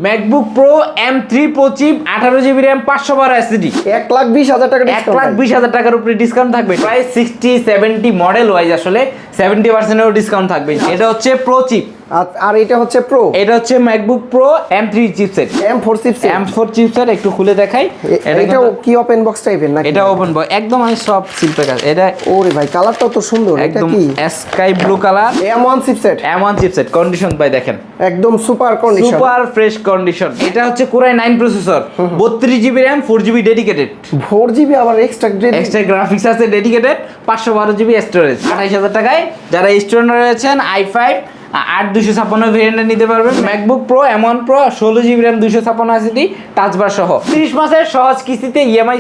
MacBook pro M3 Pro chip 18GB RAM 512 SSD 1,20,000 টাকা discount 1,20,000 টাকার উপরে ডিসকাউন্ট থাকবে প্রায় 60-70 মডেল ওয়াইজ আসলে 70% এরও ডিসকাউন্ট থাকবে। এটা হচ্ছে প্রো চিপ আর এটা হচ্ছে প্রো, এটা হচ্ছে MacBook pro M3 chipset M4 chipset. M4 chipset একটু খুলে দেখাই। এটাও কি ওপেন বক্স টাইপের নাকি? এটা ওপেন বক্স একদম, আমি সব চিপের কাছে। এটা ওরে ভাই কালারটা তো সুন্দর। এটা একদম কি sky blue colour M1 chipset. M1 chipset condition ভাই দেখেন একদম super condition, super fresh condition. এটা হচ্ছে core i 9 processor, 32GB RAM 4GB dedicated, 4GB আবার এক্সট্রা গ্রাফিক্স আছে ডেডিকেটেড, 512GB স্টোরেজ। 28,000 টাকায় যারা স্টুডেন্ট রয়েছেন i5 8256 ভেরিয়েন্টে নিতে পারবেন। MacBook pro M1 Pro 16GB RAM 256 SSD touch বার সহ 30 মাসের সহজ কিস্তিতে ইএমআই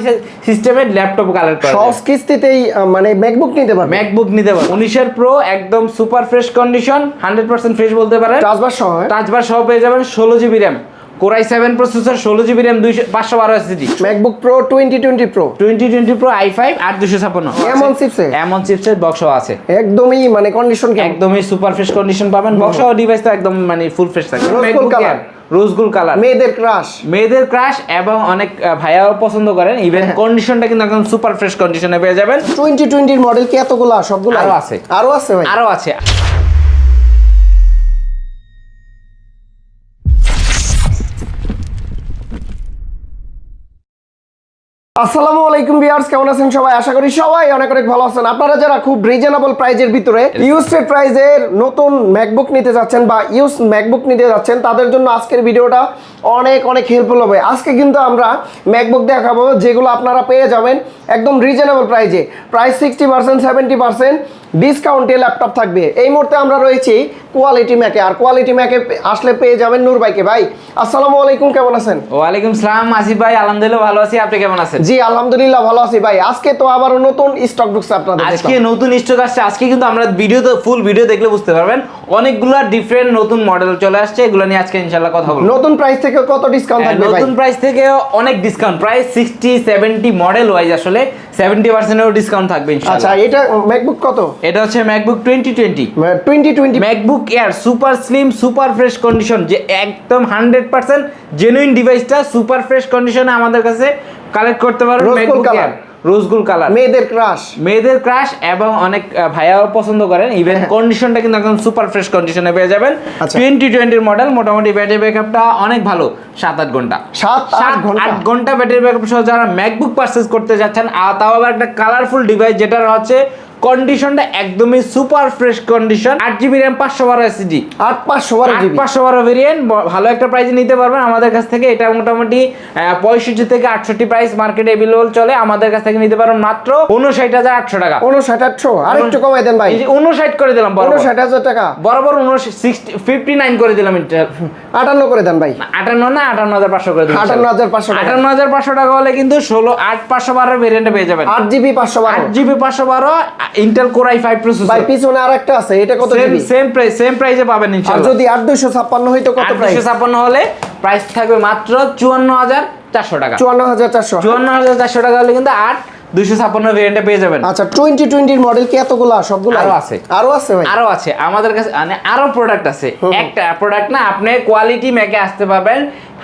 সিস্টেমের ল্যাপটপ কালেক্ট করা সহজ কিস্তিতেই মানে ম্যাকবুক নিতে পারবে। ম্যাকবুক নিতে পারবেন। 19 প্রো একদম সুপার ফ্রেশ কন্ডিশন, 100% ফ্রেশ বলতে পারেন। টাচবার সহ টাচবার সহ পেয়ে যাবেন। 16GB RAM core i 7 processor, 16GB RAM 512 SSD। MacBook pro 2020 pro 2020 pro i5 8256 M1 chipset. M1 chipset বক্সও আছে। একদমই মানে কন্ডিশন কেমন? একদমই সুপার ফ্রেশ কন্ডিশন পাবেন। বক্স ও ডিভাইস তো একদম মানে ফুল ফ্রেশ থাকবে। Rose gold color। Rose gold colour, মেয়েদের ক্রাশ এবং অনেক ভাইয়াও পছন্দ করেন। ইভেন কন্ডিশনটা কিন্তু একদম সুপার ফ্রেশ কন্ডিশনে পেয়ে যাবেন। 2020 মডেল কি এতগুলা সবগুলো? আরো আছে ভাই, আরো আছে। আসসালামু আলাইকুম ভিউয়ার্স, কেমন আছেন সবাই? আশা করি সবাই অনেক অনেক ভালো আছেন। আপনারা যারা খুব রিজনেবল প্রাইজের ভিতরে ইউজড প্রাইজের নতুন ম্যাকবুক নিতে যাচ্ছেন বা ইউজ ম্যাকবুক নিতে যাচ্ছেন, তাদের জন্য আজকের ভিডিওটা অনেক অনেক হেল্পফুল হবে। আজকে কিন্তু আমরা ম্যাকবুক দেখাবো যেগুলো আপনারা পেয়ে যাবেন একদম রিজনেবল প্রাইজে, প্রায় 60% 70% ডিসকাউন্টে ল্যাপটপ থাকবে। এই মুহূর্তে আমরা রয়েছি কোয়ালিটি ম্যাকে, আর কোয়ালিটি ম্যাকে আসলে পেয়ে যাবেন নূর ভাইকে। ভাই আসসালামু আলাইকুম, কেমন আছেন? ওয়ালাইকুম সালাম আসিফ ভাই, আলহামদুলিল্লাহ ভালো আছি, আপনি কেমন আছেন? জি আলহামদুলিল্লাহ ভালো আছি ভাই। আজকে তো আবার নতুন স্টক ঢুকছে আপনাদের, আজকে নতুন স্টক আসছে। আজকে কিন্তু আমরা ভিডিওতে ফুল ভিডিও দেখলে বুঝতে পারবেন অনেকগুলো ডিফারেন্ট নতুন মডেল চলে আসছে। এগুলো নিয়ে আজকে ইনশাআল্লাহ কথা বলবো। নতুন প্রাইস থেকে কত ডিসকাউন্ট থাকবে ভাই? নতুন প্রাইস থেকে অনেক ডিসকাউন্ট, প্রায় 60-70 মডেল ওয়াইজ আসলে 70% এরও ডিসকাউন্ট থাকবে ইনশাআল্লাহ। আচ্ছা এটা ম্যাকবুক কত? এটা হচ্ছে MacBook 2020 MacBook air super slim super fresh condition, যে একদম 100% জেনুইন ডিভাইসটা সুপার ফ্রেশ কন্ডিশনে আমাদের কাছে কালেক্ট করতে পারবেন। MacBook air rose gold colour, মেয়েদের ক্রাশ এবং অনেক ভাইয়াও পছন্দ করেন। ইভেন কন্ডিশনটা কিন্তু একদম সুপার ফ্রেশ কন্ডিশনে পেয়ে যাবেন। 2020 মডেল, মোটামুটি ব্যাটারি ব্যাকআপটা অনেক ভালো, 7-8 ঘন্টা 7-8 ঘন্টা ব্যাটারি ব্যাকআপ সহ যারা ম্যাকবুক পারচেজ করতে যাচ্ছেন, তাও আবার একটা কালারফুল ডিভাইস যেটা হচ্ছে কন্ডিশনটা একদমই super fresh condition, 8GB RAM 512 SSD 512 variant, ভালো একটা প্রাইসে নিতে পারবেন আমাদের কাছ থেকে। এটা মোটামুটি 65 থেকে 68 প্রাইস মার্কেটে अवेलेबल চলে। আমাদের কাছ থেকে নিতে পারবেন মাত্র 59,800 টাকা। 59,800 আরেকটু কমাই দেন ভাই। 59 করে দিলাম, 59,000 টাকা বরাবর 59 করে দিলাম। 58 করে দেন ভাই। 58 না 58,500 করে দিলাম। 58,500 টাকা হলে কিন্তু 512 ভেরিয়েন্টে পেয়ে যাবেন। 8GB 512 Intel core i5 processor. ভাই পিছনে আরেকটা আছে, এটা কত জিবি? সেম প্রাইসে পাবেন ইনশাআল্লাহ। আর যদি 8256 হইতো কত প্রাইস? 8256 হলে প্রাইস থাকবে মাত্র 54,400 টাকা। 54,400 টাকা হলে কিন্তু 8256 ভেরিয়েন্টে পেয়ে যাবেন। আচ্ছা 2020 মডেল কি এতগুলা সবগুলো? আরো আছে ভাই, আরো আছে আমাদের কাছে, মানে আরো প্রোডাক্ট আছে। একটা প্রোডাক্ট না, আপনি কোয়ালিটি ম্যাকে আসতে পাবেন,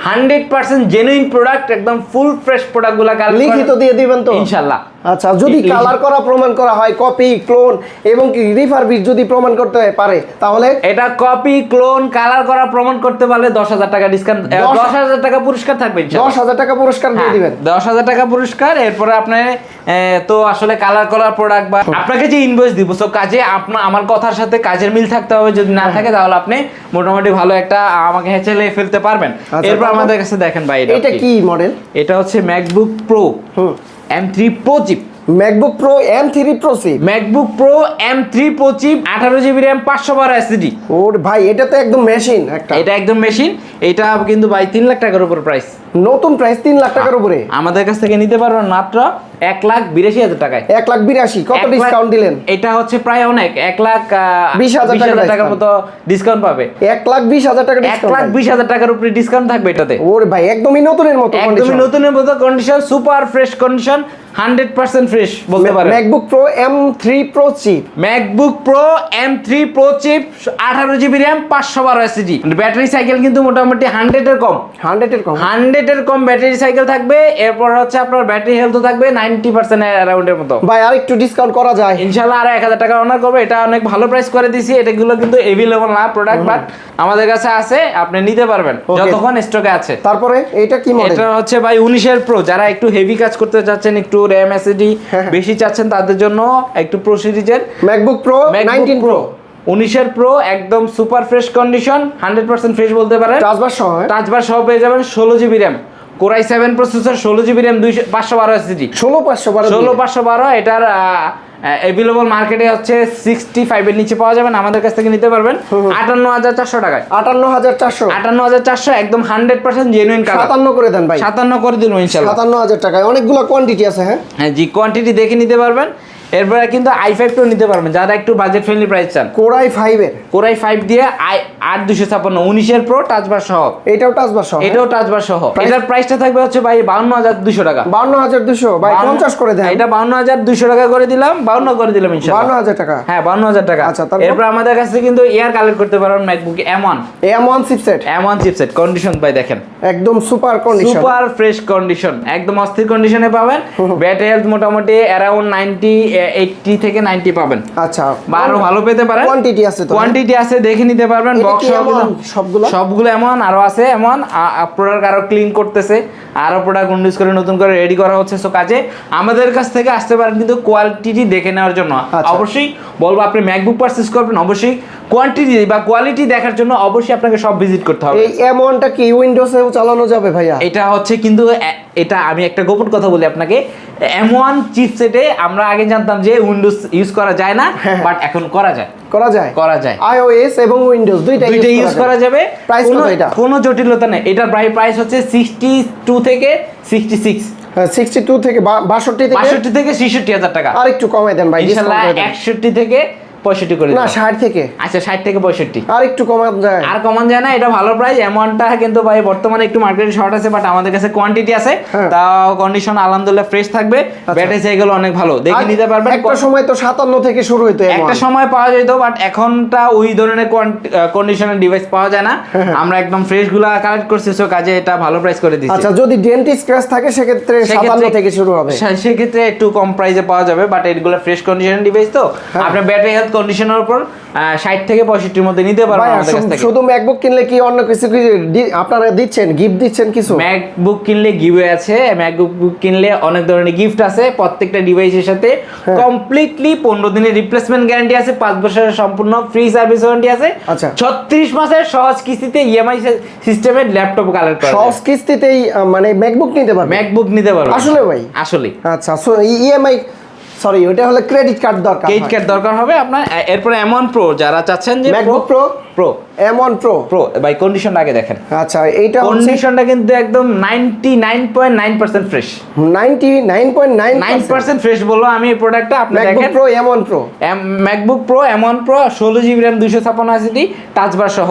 100% জেনুইন প্রোডাক্ট, একদম ফুল ফ্রেশ প্রোডাক্টগুলো লিখিত দিয়ে দিবেন তো ইনশাআল্লাহ। আচ্ছা যদি কালার করা প্রমাণ করা হয়, কপি ক্লোন এবং কি রিফারবিশ যদি প্রমাণ করতে পারে, তাহলে এটা কপি ক্লোন কালার করা প্রমাণ করতে পারলে 10,000 টাকা ডিসকাউন্ট, 10,000 টাকা পুরস্কার থাকবে ইনশাআল্লাহ। 10,000 টাকা পুরস্কার দিয়ে দিবেন। 10,000 টাকা পুরস্কার। এরপরে আপনি তো আসলে কালার করা প্রোডাক্ট বা আপনাকে যে ইনভয়েস দিব, সো কাজে আমার কথার সাথে কাজের মিল থাকতে হবে। যদি না থাকে তাহলে আপনি মোটামুটি ভালো একটা আমাকে হেঁচেলে ফেলতে পারবেন। এরপর আমাদের কাছে দেখেন ভাই, এটা কি মডেল? এটা হচ্ছে MacBook pro M3 Pro chip. MacBook pro M3 Pro chip, MacBook pro M3 Pro chip 18GB RAM 512 SSD। ওর ভাই এটা তো একদম মেশিন একটা। এটা একদম মেশিন। এটা কিন্তু ভাই 3 লাখ টাকার উপর প্রাইস, নতুন প্রাইস 3 লাখ টাকার উপরে। আমাদের কাছ থেকে নিতে পারবেন মাত্র 1,82,000 টাকায়। 1,82,000 কত ডিসকাউন্ট দিলেন? এটা হচ্ছে প্রায় অনেক, 1,20,000 টাকার মতো ডিসকাউন্ট পাবে। 1,20,000 টাকা ডিসকাউন্ট, 1,20,000 টাকার উপরে ডিসকাউন্ট থাকবে এটাতে। ওরে ভাই একদমই নতুনের মতো condition, super fresh condition, 100% fresh বলতে পারেন। MacBook pro M3 pro chip, MacBook pro M3 pro chip 18 GB RAM 512 SSD. Battery cycle কিন্তু মোটামুটি 100 এর কম, 100 এর কম ব্যাটারি সাইকেল থাকবে। এরপর হচ্ছে আপনার ব্যাটারি হেলথও থাকবে 90% অ্যারাউন্ডের মতো। ভাই আর একটু ডিসকাউন্ট করা যায় ইনশাআল্লাহ, আর 1000 টাকা অনার করবে। এটা অনেক ভালো প্রাইস করে দিছি। এটাগুলো কিন্তু अवेलेबल না প্রোডাক্ট, বাট আমাদের কাছে আছে, আপনি নিতে পারবেন যতক্ষণ স্টকে আছে। তারপরে এটা কি মডেল? এটা হচ্ছে ভাই 19 এর প্রো। যারা একটু হেভি কাজ করতে চাচ্ছেন, একটু RAM SSD বেশি চাচ্ছেন, তাদের জন্য একটু প্রো সিরিজের ম্যাকবুক প্রো 19 প্রো 19 এর প্রো একদম সুপার ফ্রেশ কন্ডিশন, 100% ফ্রেশ বলতে পারেন। টাচবার সহ পেয়ে যাবেন। 16 GB RAM, Core i7 processor, 16 GB RAM, 512 SSD. 16512 এটার अवेलेबल মার্কেটে হচ্ছে 65 এর নিচে পাওয়া যাবে না, আমাদের কাছ থেকে নিতে পারবেন 58400 টাকায়। 58400 একদম 100% জেনুইন কালার। 57 করে দেন ভাই। 57 করে দিন ইনশাআল্লাহ। 57000 টাকায় অনেকগুলো কোয়ান্টিটি আছে। হ্যাঁ জি, কোয়ান্টিটি দেখে নিতে পারবেন। এরপরে কিন্তু i5 টাও নিতে পারবেন যারা একটু বাজেট ফ্রেন্ডলি প্রাইস চান। Core i5 দিয়ে 8256 19 এর প্রো টাচবার সহ। এটাও টাচবার সহ। এটার প্রাইসটা থাকবে হচ্ছে ভাই 52200 টাকা। 52200 ভাই 50 করে দেন। এটা 52200 টাকা করে দিলাম, 52 করে দিলাম ইনশাআল্লাহ। 52000 টাকা। হ্যাঁ 52000 টাকা। আচ্ছা, এরপর আমাদের কাছে কিন্তু এয়ার কালেক্ট করতে পারবেন ম্যাকবুক M1 চিপসেট কন্ডিশন ভাই দেখেন একদম super condition, super fresh condition, একদম অস্থির কন্ডিশনে পাবেন। ব্যাটারি হেলথ মোটামুটি অ্যারাউন্ড 80 থেকে 90 পাবেন। আচ্ছা, আরো ভালো পেতে পারেন। কোয়ান্টিটি আছে দেখে নিতে পারবেন। বক্স সবগুলো এমন আরো আছে, এমন প্রোডাক্ট আরো ক্লিন করতেছে, আরো প্রোডাক্ট ইউজ করে নতুন করে রেডি করা হচ্ছে। সো কাজে আমাদের কাছ থেকে আসতে পারেন কিন্তু কোয়ালিটি দেখে নেওয়ার জন্য। অবশ্যই বলবো, আপনি ম্যাকবুক পারচেজ করবেন, অবশ্যই কোয়ান্টিটি বা কোয়ালিটি দেখার জন্য অবশ্যই আপনাকে সব ভিজিট করতে হবে। এই এমনটা কি উইন্ডোজেও চালানো যাবে ভাইয়া? এটা হচ্ছে কিন্তু এটা আমি একটা গোপন কথা বলি আপনাকে, M1 চিপসেটে আমরা আগে জানতাম যে উইন্ডোজ ইউজ করা যায় না, বাট এখন করা যায়। iOS এবং উইন্ডোজ দুইটাই ইউজ করা যাবে। প্রাইস কত এটা? কোনো জটিলতা নেই। এটার প্রাইস হচ্ছে 62 থেকে 66। 62 থেকে 62 থেকে 66000 টাকা। আর একটু কমাই দেন ভাই, ইনশাআল্লাহ 61 থেকে 65 করে না 60 থেকে। আচ্ছা 60 থেকে 65 আর একটু কমান যায়? আর কমান যায় না, এটা ভালো প্রাইস। এমনটা কিন্তু ভাই বর্তমানে একটু মার্কেটে শর্ট আছে, বাট আমাদের কাছে কোয়ান্টিটি আছে, তাও কন্ডিশন আলহামদুলিল্লাহ ফ্রেশ থাকবে। ব্যাটারি সাইকেল অনেক ভালো, দেখে নিতে পারবেন। একটা সময় তো 57 থেকে শুরু হইতো, একটা সময় পাওয়া যেত, বাট এখনটা ওই ধরনের কন্ডিশনের ডিভাইস পাওয়া যায় না। আমরা একদম ফ্রেশ গুলা কালেক্ট করছি, সো কাজে এটা ভালো প্রাইস করে দিচ্ছি। আচ্ছা, যদি ডেন্টিস্ট স্ক্র্যাচ থাকে সেক্ষেত্রে 57 থেকে শুরু হবে, সেক্ষেত্রে একটু কম প্রাইসে পাওয়া যাবে, বাট এগুলো ফ্রেশ কন্ডিশনের ডিভাইস তো আপনার ব্যাটারি হেলথ কন্ডিশনের উপর 60 থেকে 65 এর মধ্যে নিতে পারবেন আমাদের কাছ থেকে। শুধু ম্যাকবুক কিনলে কি অন্য কিছু আপনারা দিচ্ছেন, গিফট দিচ্ছেন কিছু? ম্যাকবুক কিনলে গিভওয়ে আছে, ম্যাকবুক কিনলে অনেক ধরনের গিফট আছে। প্রত্যেকটা ডিভাইসের সাথে কমপ্লিটলি 15 দিনের রিপ্লেসমেন্ট গ্যারান্টি আছে, 5 বছরের সম্পূর্ণ ফ্রি সার্ভিস ওয়ারেন্টি আছে। 36 মাসের সহজ কিস্তিতে ইএমআই সিস্টেমের ল্যাপটপ কালেক্ট করা, সহজ কিস্তিতেই মানে ম্যাকবুক নিতে পারবেন। আসলে ভাই আসলে আচ্ছা, সো ইএমআই সরি ওটা হলে ক্রেডিট কার্ড দরকার হবে আপনার। এরপরে M1 প্রো যারা চাচ্ছেন যে ম্যাকবুক প্রো M1 প্রো ভাই কন্ডিশনটা আগে দেখেন। আচ্ছা, এইটা কন্ডিশনটা কিন্তু একদম 99.9% ফ্রেশ। 99.9% ফ্রেশ বলবো আমি এই প্রোডাক্টটা। আপনি দেখেন MacBook pro M1 pro 16 GB RAM 256 SSD টাচবার সহ।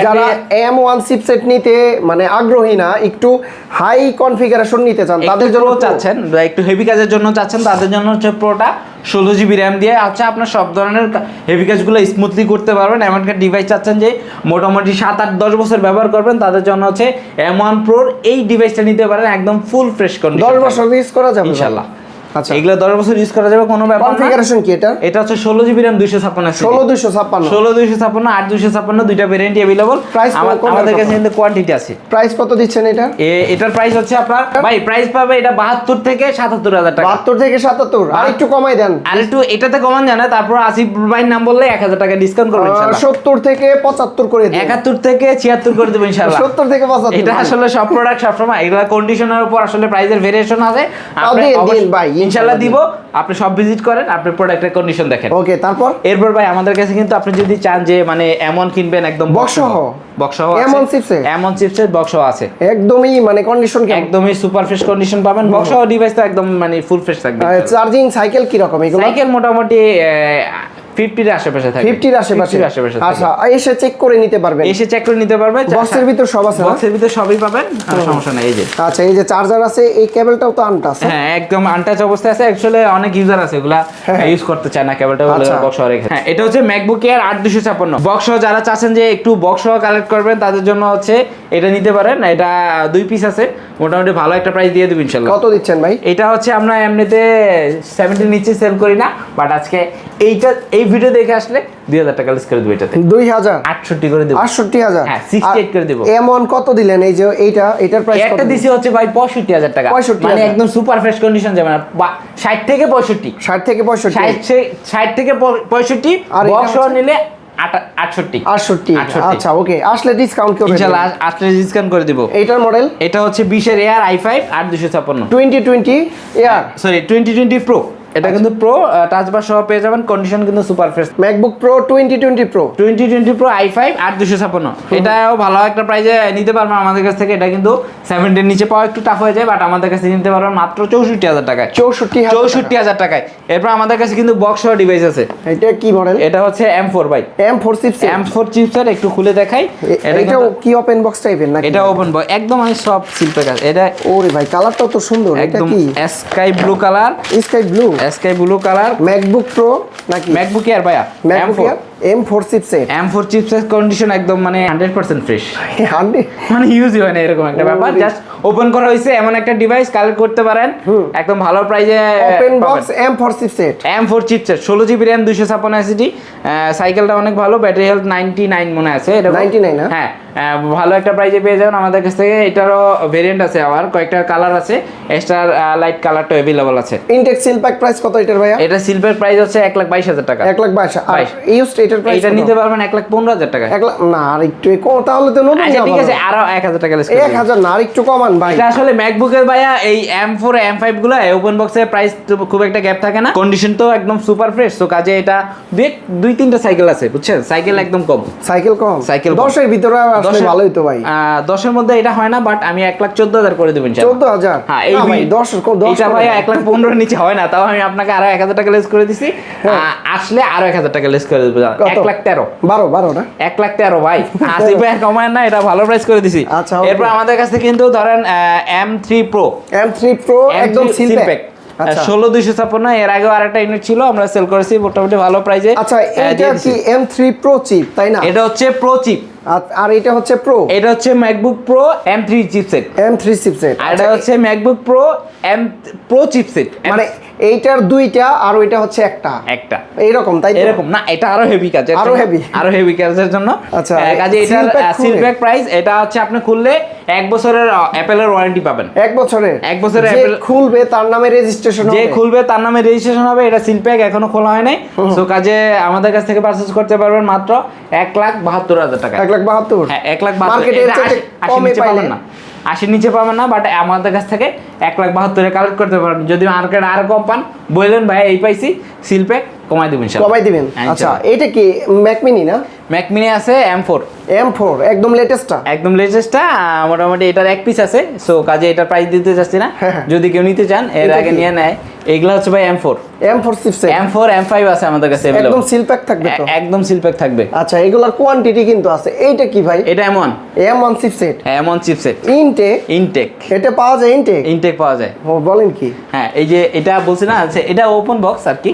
যারা M1 চিপসেট নিতে মানে আগ্রহী না, একটু হাই কনফিগারেশন নিতে চান, তাদের জন্য চাচ্ছেন, একটু হেভি কাজের জন্য চাচ্ছেন, তাদের জন্য হচ্ছে প্রোটা 16 জিবি RAM দিয়ে আচ্ছা আপনার সব ধরনের হেভি কাজগুলো স্মুথলি করতে পারবেন। এমন একটা ডিভাইস চাচ্ছেন যে মোটামুটি 7-8-10 বছর ব্যবহার করবেন, তাদের জন্য হচ্ছে M1 প্রোর এই ডিভাইসটা নিতে পারেন, একদম ফুল ফ্রেশ কন্ডিশন। 10 বছর ইউজ করা যাবে ইনশাআল্লাহ। আচ্ছা, এগুলো 10 বছর ইউজ করা যাবে, কোনো ব্যাপার না। কনফিগারেশন কি এটা? এটা হচ্ছে 16 জিবি RAM 256 16 8 দুইটা ভেরিয়েন্ট अवेलेबल। আমাদের কাছে কিন্তু কোয়ান্টিটি আছে। প্রাইস কত দিচ্ছেন এটা? এটার প্রাইস হচ্ছে আপনার ভাই প্রাইস পাবে এটা 72 থেকে 77000 টাকা। 72 থেকে 77 আর একটু কমাই দেন। আর একটু এটাতে কমান জানা, তারপর আসিফ ভাই নাম বললে 1000 টাকা ডিসকাউন্ট করবেন ইনশাআল্লাহ। 70 থেকে 75 করে দেব। 71 থেকে 76 করে দেব ইনশাআল্লাহ। 70 থেকে 75। এটা আসলে সব প্রোডাক্ট সব সময় এগুলা কন্ডিশনের উপর আসলে প্রাইসের ভেরিয়েশন আছে। আপনি ইনশাআল্লাহ দিব, আপনি সব ভিজিট করেন, আপনি প্রোডাক্টের কন্ডিশন দেখেন। ওকে, তারপর এরপর ভাই আমাদের কাছে কিন্তু আপনি যদি চান যে মানে M1 কিনবেন একদম বক্স সহ M1 চিপসেট বক্স সহ আছে, একদমই মানে কন্ডিশন কি একদমই সুপার ফ্রেশ কন্ডিশন পাবেন। বক্স সহ ডিভাইস তো একদম মানে ফুল ফ্রেশ থাকবে। চার্জিং সাইকেল কি রকম? এগুলো সাইকেল মোটামুটি 50 এর আশেপাশে থাকে, 50 এর আশেপাশে। 50 এর আশেপাশে থাকে। আচ্ছা, এসে চেক করে নিতে পারবেন, এসে চেক করে নিতে পারবে। বক্সের ভিতর সব আছে, বক্সের ভিতর সবই পাবেন, সমস্যা নাই। এই যে আচ্ছা, এই যে চার্জার আছে, এই কেবলটাও তো আনটাচ। হ্যাঁ, একদম আনটাচ অবস্থায় আছে। অ্যাকচুয়ালি অনেক ইউজার আছে এগুলা ইউজ করতে চায় না কেবলটা, বক্স সহ রেখে। হ্যাঁ, এটা হচ্ছে ম্যাকবুক এয়ার 8256 বক্স সহ। যারা চাচ্ছেন যে একটু বক্স সহ কালেক্ট করবেন তাদের জন্য হচ্ছে এটা নিতে পারেন। এটা 2 পিস আছে, মোটামুটি ভালো একটা প্রাইস দিয়ে দেব ইনশাআল্লাহ। কত দিচ্ছেন ভাই? এটা হচ্ছে আমরা এমনিতে 70 নিচে সেল করি না, বাট আজকে এই ভিডিও দেখে আসলে 2000 টাকা লেস করে দেব। এটাতে 2068 করে দেব। 68000, হ্যাঁ, 68 করে দেব। এমন কত দিলেন? এই যে এটার প্রাইস একটা দিছি হচ্ছে ভাই 65000 টাকা, 65,000 মানে একদম সুপার ফ্রেশ কন্ডিশন যাবে না। 60 থেকে 65, 60 থেকে 65, 60 থেকে 65, আর এটা বক্স হচ্ছে? নিলে 68। 68। আচ্ছা, ওকে, আসলে ডিসকাউন্ট করে ইনশাআল্লাহ আসলে ডিসকাউন্ট করে দিব। এইটার মডেল এটা হচ্ছে 20 এর air i5 8256, 2020 air, sorry 2020 pro. এটা কিন্তু প্রো, টাচ বার সহ পেয়ে যাবেন, কন্ডিশন কিন্তু super fresh. MacBook pro 2020 pro 2020 pro i5 8256, এটাও ভালো একটা প্রাইজে নিতে পারবেন আমাদের কাছ থেকে। এটা কিন্তু 70 এর নিচে পাওয়া একটু টাফ হয়ে যায়, বাট আমাদের কাছে নিতে পারবেন মাত্র 64000 টাকায়। 64000 টাকায়। এরপর আমাদের কাছে কিন্তু বক্স সহ ডিভাইস আছে। এটা কি মডেল? এটা হচ্ছে M4 ভাই, M4 চিপসেট। M4 চিপসেট একটু খুলে দেখাই। এটাও কি ওপেন বক্স টাইপের নাকি? এটা ওপেন বক্স, একদম আমি সব সিলপ্যাক আছে। এটা ওরে ভাই, কালারটাও তো সুন্দর। এটা একদম কি? Sky blue colour, sky blue colour. MacBook pro নাকি? ম্যাকবুক এয়ার ভাইয়া, MacBook air M4 chipset. M4 chipset condition একদম মানে 100% ফ্রেশ, 100 মানে ইউজই হয় না এরকম একটা ব্যাপার। জাস্ট ওপেন করা হয়েছে, এমন একটা ডিভাইস কালেক্ট করতে পারেন একদম ভালো প্রাইজে। Open box M4 chipset, M4 chipset 16GB RAM 256 SSD। সাইকেলটা অনেক ভালো, ব্যাটারি হেলথ 99 মনে আছে এটা 99 না? হ্যাঁ, ভালো একটা প্রাইজে পেয়ে যাবেন আমাদের কাছ থেকে। এটারও ভেরিয়েন্ট আছে, আবার কয়েকটা কালার আছে, এক্সট্রা লাইট কালারটা अवेलेबल আছে। ইনটেক সিলপ্যাক প্রাইস কত এটার ভাইয়া? এটা সিলভার প্রাইস হচ্ছে 1,22,000 টাকা। 1,22,000। আর ইউজড এটার প্রাইস এটা নিতে পারবেন 1,15,000 টাকা। 1 লাখ না, আর একটু কম, তাহলে তো নতুন। আচ্ছা ঠিক আছে, আরো 1000 টাকা লেস করে দিন। 1000 না, আর একটু কমান ভাই। এটা আসলে ম্যাকবুকের ভাইয়া এই M4 M5 গুলো ওপেন বক্সের প্রাইস তো খুব একটা গ্যাপ থাকে না, কন্ডিশন তো একদম সুপার ফ্রেশ। তো কাজে এটা 2-3টা সাইকেল আছে, বুঝছেন? সাইকেল একদম কম, সাইকেল কম, 10 এর ভিতরে আসলে ভালোই তো ভাই। 10 এর মধ্যে এটা হয় না, বাট আমি 1,14,000 করে দেব ইনশাআল্লাহ। 14,000? হ্যাঁ, এই ভাই 10 এটা ভাইয়া 1,15,000 নিচে হয় না, তাও আমি আপনাকে আরো 1000 টাকা লেস করে দিছি। আসলে আরো 1000 টাকা লেস করে দেব, 1,13,000। 12 না, 1,13,000 ভাই, 80 ভাই কমায় না, এটা ভালো প্রাইস করে দিছি। আচ্ছা, এরপর আমাদের কাছে কিন্তু ধরেন M3 Pro একদম সিলপ্যাক। আচ্ছা, 16,256। এর আগেও আরেকটা ইউনিট ছিল, আমরা সেল করেছি মোটামুটি ভালো প্রাইসে। আচ্ছা, এটা কি M3 Pro চিপ তাই না? এটা হচ্ছে প্রো চিপ, আর এটা হচ্ছে প্রো। এটা হচ্ছে MacBook pro M3 chipset, M3 chipset. আর এটা হচ্ছে ম্যাকবুক প্রো প্রো চিপসেট। মানে এইটার দুইটা আর ওইটা হচ্ছে একটা এইরকম, তাই তো? এরকম না, এটা আরো হেভি কাজ, আরো হেভি কাজের জন্য। আচ্ছা, কাজে এটার সিলপ্যাক প্রাইস, এটা হচ্ছে আপনি খুললে 1 বছরের অ্যাপেলের ওয়ারেন্টি পাবেন। 1 বছরের যে খুলবে তার নামে রেজিস্ট্রেশন হবে, যে খুলবে তার নামে রেজিস্ট্রেশন হবে। এটা সিলপ্যাক এখনো খোলা হয় নাই। সো কাজে আমাদের কাছ থেকে পারচেজ করতে পারবেন মাত্র 1,72,000 টাকা। 1,72,000? হ্যাঁ, 1,72,000। মার্কেটে কমে পাবেন না, 80 নিচে পাবেন না, বাট আমাদের কাছ থেকে 1,72,000 কালেক্ট করতে পারবেন। যদি মার্কেট আর কম পান বললেন ভাই এই পাইছি, সিলপ্যাক কমাই দিবেন, কমাই দিবেন। আচ্ছা, এটা কি ম্যাক মিনি না? ম্যাক মিনি আছে M4 একদম লেটেস্টটা, মোটামুটি এটার এক পিস আছে। সো কাজে এটার প্রাইস দিতে যাচ্ছি না, যদি কেউ নিতে চান এর আগে নিয়ে নেয়। এগুলা হচ্ছে ভাই M4 চিপসেট। M4 M5 আছে আমাদের কাছে, একদম সিলপ্যাক থাকবে তো? একদম সিলপ্যাক থাকবে। আচ্ছা, এগুলার কোয়ান্টিটি কিন্তু আছে। এইটা কি ভাই? এটা M1 chipset. M1 chipset intact. এটা পাওয়া যায় ইনটেক পাওয়া যায়। ও, বলেন কি? হ্যাঁ, এই যে এটা বলছি না, এটা ওপেন বক্স আর কি,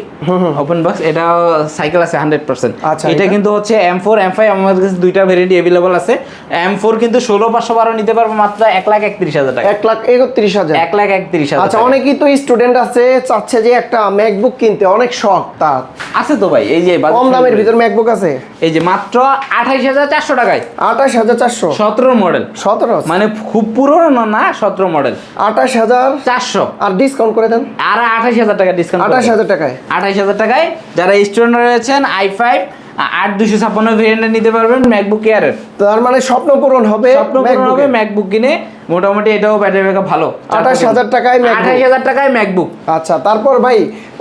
ওপেন বক্স। এটাও সাইকেল আছে 100%। আচ্ছা, এটা কিন্তু হচ্ছে M4 M5 আমাদের কাছে দুইটা ভেরিয়েন্ট अवेलेबल আছে। M4 কিন্তু 16,512 নিতে পারবে মাত্র 1,31,000 টাকা। 1,31,000? 1,31,000। আচ্ছা, অনেকেই তো স্টুডেন্ট আছে, চাচ্ছে যে একটা ম্যাকবুক কিনতে, অনেক শখ তার। আছে তো ভাই, এই যে কম দামের ভিতর ম্যাকবুক আছে, এই যে মাত্র 28,400 টাকায়। 28,400? 17 মডেল, 17? মানে খুব পুরনো না, 17 মডেল, 28,400। আর ডিসকাউন্ট করে দেন, আর 28,000 টাকা ডিসকাউন্ট। 28,000 টাকায়? 28,000 টাকায় যারা স্টুডেন্ট রয়েছেন i5 8256 ভেরিয়েন্টে নিতে পারবেন ম্যাকবুক এয়ারের। তার মানে স্বপ্ন পূরণ হবে, ম্যাকবুক কিনে। মোটামুটি এটাও ব্যাটারি ব্যাকআপ ভালো। 28000 টাকায় ম্যাকবুক। 28000 টাকায় ম্যাকবুক। আচ্ছা, তারপর ভাই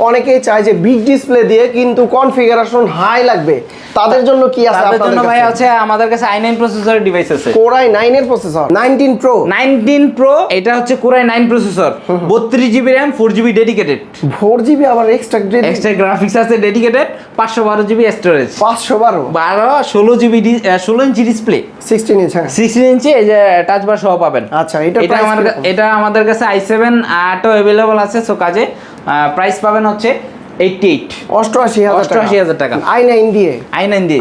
অনেকেই চায় যে বিগ ডিসপ্লে দিয়ে কিন্তু কনফিগারেশন হাই লাগবে, তাদের জন্য কি আছে তাদের আপনাদের জন্য কাছে? ভাই আছে আমাদের কাছে i9 প্রসেসরের ডিভাইস আছে। Core i9 এর প্রসেসর 19 Pro। এটা হচ্ছে Core i9 processor, 32GB RAM, 4GB dedicated. 4GB আবার এক্সট্রা গ্রাফিক্স আছে dedicated, 512GB storage, 512 16GB 16 inch display, 16 inch. হ্যাঁ, 16 ইঞ্চি এই যে টাচ বার সহ পাবেন। আচ্ছা, এটা আমাদের কাছে i7 8ও अवेलेबल আছে। সো কাজে প্রাইস পাবেন হচ্ছে 88,000 টাকা i9 দিয়ে।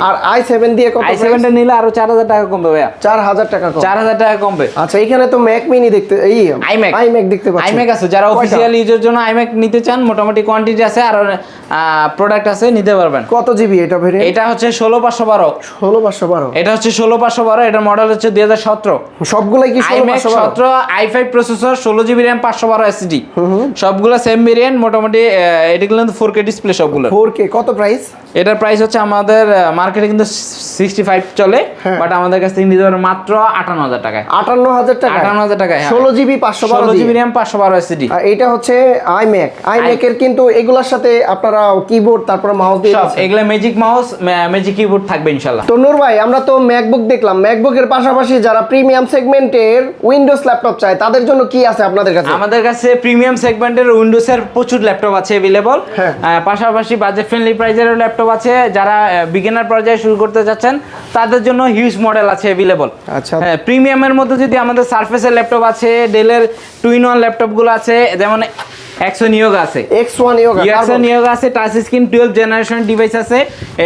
আর i7 দিয়ে কত? i7 টা নিলে আরো 4000 টাকা কমবে ভাইয়া। 4000 টাকা কম। 4000 টাকা কমবে। আচ্ছা, এখানে তো ম্যাক মিনি দেখতে, এই iMac দেখতে পাচ্ছি। iMac আছে, যারা অফিশিয়াল ইউজের জন্য iMac নিতে চান মোটামুটি কোয়ান্টিটি আছে আর প্রোডাক্ট আছে, নিতে পারবেন। কত জিবি এটা ভেরিয়েন্ট? এটা হচ্ছে 16512। 16512 এটা হচ্ছে 16512। এটার মডেল হচ্ছে 2017। সবগুলাই কি iMac 17 i5 processor, 16GB RAM, 512 SSD। সবগুলো সেম ভেরিয়েন্ট। মোটামুটি এটা কিন্তু 4K ডিসপ্লে সবগুলো। 4K। কত প্রাইস? এটার প্রাইস হচ্ছে আমাদের মার্কেটে কিন্তু 65 চলে, বাট আমাদের কাছ থেকে নিতে পারবেন মাত্র 58000 টাকায়। 58000 টাকা? 58000 টাকায়। 16GB 512 16GB RAM, 512 SSD। আর এটা হচ্ছে iMac এর কিন্তু এগুলোর সাথে আপনারা কিবোর্ড তারপর মাউস দিয়ে সব এগুলা ম্যাজিক মাউস, ম্যাজিক কিবোর্ড থাকবে ইনশাআল্লাহ। তো নূর ভাই, আমরা তো ম্যাকবুক দেখলাম, ম্যাকবুকের পাশাপাশি যারা প্রিমিয়াম সেগমেন্টের উইন্ডোজ ল্যাপটপ চায় তাদের জন্য কি আছে আপনাদের কাছে? আমাদের কাছে প্রিমিয়াম সেগমেন্টের উইন্ডোজের প্রচুর ল্যাপটপ আছে अवेलेबल। পাশাপাশি বাজেট ফ্রেন্ডলি প্রাইজের ল্যাপটপ আছে। যারা বিগিনার পর্যায়ে শুরু করতে যাচ্ছেন তাদের জন্য হিউজ মডেল আছে अवेलेबल। আচ্ছা, হ্যাঁ, প্রিমিয়ামের মধ্যে যদি আমাদের সারফেসের ল্যাপটপ আছে, ডেলের 2-in-1 ল্যাপটপগুলো আছে, যেমন X1 Yoga আছে, X1 Yoga আছে, টাচ স্ক্রিন 12 জেনারেশন ডিভাইস আছে।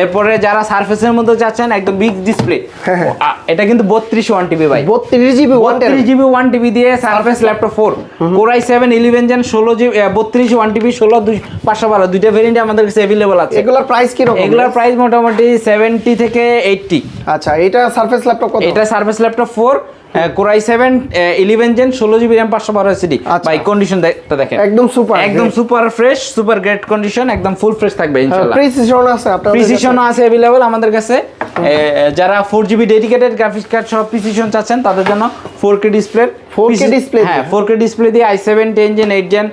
এরপরে যারা সারফেসের মধ্যে যাচ্ছেন একদম বিগ ডিসপ্লে, এটা কিন্তু 32 1TB ভাই, 32GB 1TB দিয়ে surface laptop 4 Core i7 11 Gen 16GB 32 1TB 16 512 দুইটা ভেরিয়েন্ট আমাদের কাছে अवेलेबल আছে। এগুলোর প্রাইস কি রকম? এগুলোর প্রাইস মোটামুটি 70 থেকে 80। আচ্ছা, এটা সারফেস ল্যাপটপ কত? এটা surface laptop 4 Core i7 11 Gen 16GB RAM 512 SSD। ভাই কন্ডিশনটা দেখেন, একদম super fresh, super great condition, একদম ফুল ফ্রেশ থাকবে ইনশাআল্লাহ। প্রিসিশন আছে আপনাদের কাছে? প্রিসিশন আছে अवेलेबल আমাদের কাছে। যারা 4GB ডেডিকেটেড গ্রাফিক্স কার্ড সহ প্রিসিশন চাচ্ছেন তাদের জন্য 4K ডিসপ্লে, 4K ডিসপ্লে, হ্যাঁ 4K ডিসপ্লে দিয়ে i7 10 Gen 8 Gen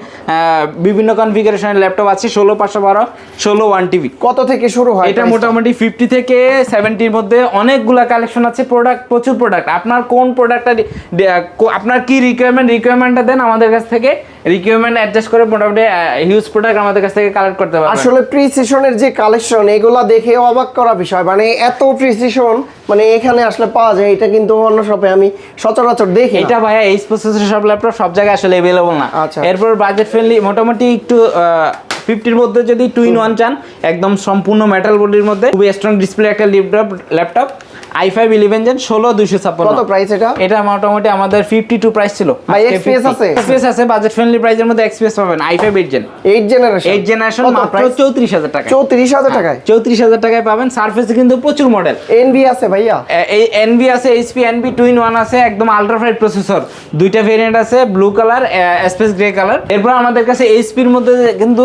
বিভিন্ন কনফিগারেশনের ল্যাপটপ আছে। 16 512 16 1TB। কত থেকে শুরু হয় এটা? মোটামুটি 50 থেকে 70 এর মধ্যে অনেকগুলা কালেকশন আছে। প্রচুর প্রোডাক্ট। আপনার কোন প্রোডাক্টটা, আপনার কি রিকোয়ারমেন্টটা দেন আমাদের কাছ থেকে রিকোয়ারমেন্ট অ্যাডজাস্ট করে মোটামুটি হিউজ প্রোডাক্ট আমাদের কাছ থেকে কালেক্ট করতে পারবেন। আসলে প্রিসিশনের যে কালেকশন, এগুলা দেখে অবাক করা বিষয়। মানে এত প্রিসিশন মানে এখানে আসলে পাওয়া যায়, এটা কিন্তু অন্য শপে আমি সচরাচর দেখি। এটা ভাইয়া এই প্রসেসরের সব ল্যাপটপ সব জায়গায় আসলে अवेलेबल না। আচ্ছা, এরপর বাজেট ফ্রেন্ডলি মোটামুটি একটু 50-র মধ্যে যদি 2-in-1 চান, একদম সম্পূর্ণ মেটাল বডির মধ্যে খুবই স্ট্রং ডিসপ্লে একটা ল্যাপটপ i5 11 Gen 16 256। কত প্রাইস এটা? এটা মোটামুটি আমাদের 52 প্রাইস ছিল। ভাই এক্সপিএস আছে? এক্সপিএস আছে, বাজেট ফ্রেন্ডলি প্রাইসের মধ্যে এক্সপিএস পাবেন। i5 8 জেনারেশন মাত্র 34000 টাকা। 34000 টাকায়? 34000 টাকায় পাবেন। সারফেসে কিন্তু প্রচুর মডেল। NV আছে ভাইয়া? এই NV আছে, HP NV 2-in-1 আছে, একদম আলট্রা ফাইন প্রসেসর। দুইটা ভেরিয়েন্ট আছে, blue colour, space grey colour. এরপর আমাদের কাছে HP এর মধ্যে কিন্তু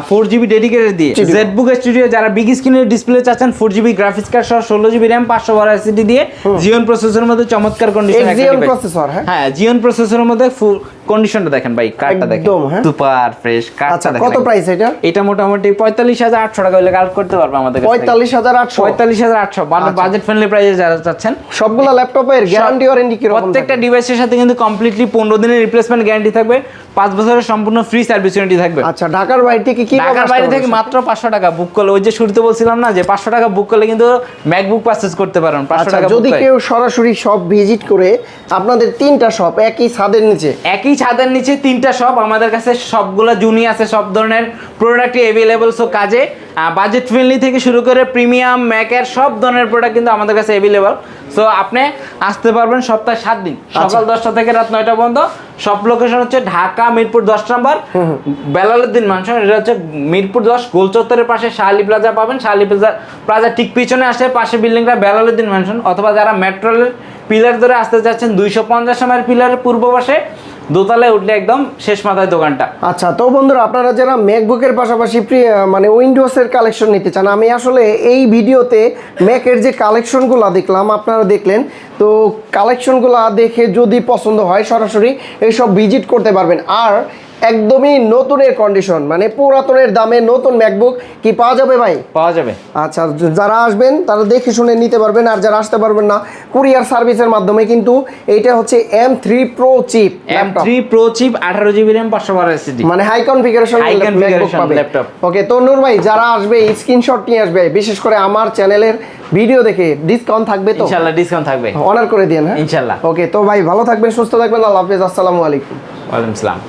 4GB ডেডিকেটেড দিয়ে ZBook স্টুডিও, যারা বিগ স্ক্রিনের ডিসপ্লে চাচ্ছেন 4GB গ্রাফিক্স কার্ড সহ 16GB RAM 512 SSD দিয়ে জিওন প্রসেসরের মধ্যে চমৎকার কন্ডিশন একটা ডিভাইস। হ্যাঁ, জিওন প্রসেসরের মধ্যে ফুল কন্ডিশনটা দেখেন ভাই, কার্ডটা দেখেন সুপার ফ্রেশ কার্ডটা দেখেন। কত প্রাইস এটা? এটা মোটামুটি 45800 টাকা হলে কালেক্ট করতে পারবে আমাদের কাছে। 45800 বাজেট ফ্রেন্ডলি প্রাইসে যারা চাচ্ছেন। সবগুলো ল্যাপটপের গ্যারান্টি ওয়ারেন্টি কি রকম? প্রত্যেকটা ডিভাইসের সাথে কিন্তু কমপ্লিটলি 15 দিনের রিপ্লেসমেন্ট গ্যারান্টি থাকবে, 5 বছরের সম্পূর্ণ ফ্রি সার্ভিস ওয়ারেন্টি থাকবে। আচ্ছা, ঢাকার বাইরে থেকে কি? ঢাকার বাইরে থেকে মাত্র 500 টাকা বুক করলে, ওই যে শুরুতে বলছিলাম না যে 500 টাকা বুক করলে কিন্তু ম্যাকবুক পারচেজ করতে পারেন। 500 টাকা যদি কেউ সরাসরি শপ ভিজিট করে, আপনাদের 3টা শপ একই ছাদের নিচে 3টা শপ আমাদের কাছে, সবগুলো জুনি আছে, সব ধরনের প্রোডাক্টই अवेलेबल। সো কাজে বাজেট ফ্রেন্ডলি থেকে শুরু করে প্রিমিয়াম ম্যাকের সব ধরনের প্রোডাক্ট কিন্তু আমাদের কাছে अवेलेबल। সো আপনি আসতে পারবেন সপ্তাহে 7 দিন, সকাল 10টা থেকে রাত 9টা পর্যন্ত। সব লোকেশন হচ্ছে ঢাকা মিরপুর 10 নম্বর বেলালউদ্দিন ম্যানশন। এটা হচ্ছে মিরপুর 10 গোল চত্বরের পাশে শাহালি প্লাজা পাবেন। শাহালি প্লাজা ঠিক পিছনে আসে, পাশে বিল্ডিংটা বেলালউদ্দিন ম্যানশন। অথবা যারা মেট্রোলের পিলার ধরে আসতে যাচ্ছেন 250 নম্বর পিলারের পূর্ব পাশে দোতলায় উঠলে একদম শেষ মাথায় দোকানটা। আচ্ছা, তো বন্ধুরা আপনারা যারা ম্যাকবুকের পাশাপাশি মানে উইন্ডোজের কালেকশন নিতে চান, আমি আসলে এই ভিডিওতে ম্যাকের যে কালেকশনগুলো দেখলাম, আপনারা দেখলেন, তো কালেকশনগুলো দেখে যদি পছন্দ হয় সরাসরি এইসব ভিজিট করতে পারবেন। আর একদমই নতুনের কন্ডিশন, মানে পুরাতনের দামে নতুন ম্যাকবুক কি পাওয়া যাবে ভাই? পাওয়া যাবে। আচ্ছা, যারা আসবেন তারা দেখে শুনে নিতে পারবেন, আর যারা আসতে পারবেন না কুরিয়ার সার্ভিসের মাধ্যমে। কিন্তু এইটা হচ্ছে M3 Pro chip, M3 Pro chip 18GB RAM 512 SSD, মানে হাই কনফিগারেশন ল্যাপটপ। ওকে, তো নূর ভাই যারা আসবে স্ক্রিনশট নিয়ে আসবে, বিশেষ করে আমার চ্যানেলের ভিডিও দেখে ডিসকাউন্ট থাকবে তো? ইনশাআল্লাহ ডিসকাউন্ট থাকবে, অনার করে দিন। হ্যাঁ ইনশাআল্লাহ। ওকে, তো ভাই ভালো থাকবেন, সুস্থ থাকবেন, আল্লাহ হাফেজ, আসসালামু আলাইকুম। ওয়ালাইকুম আসসালাম।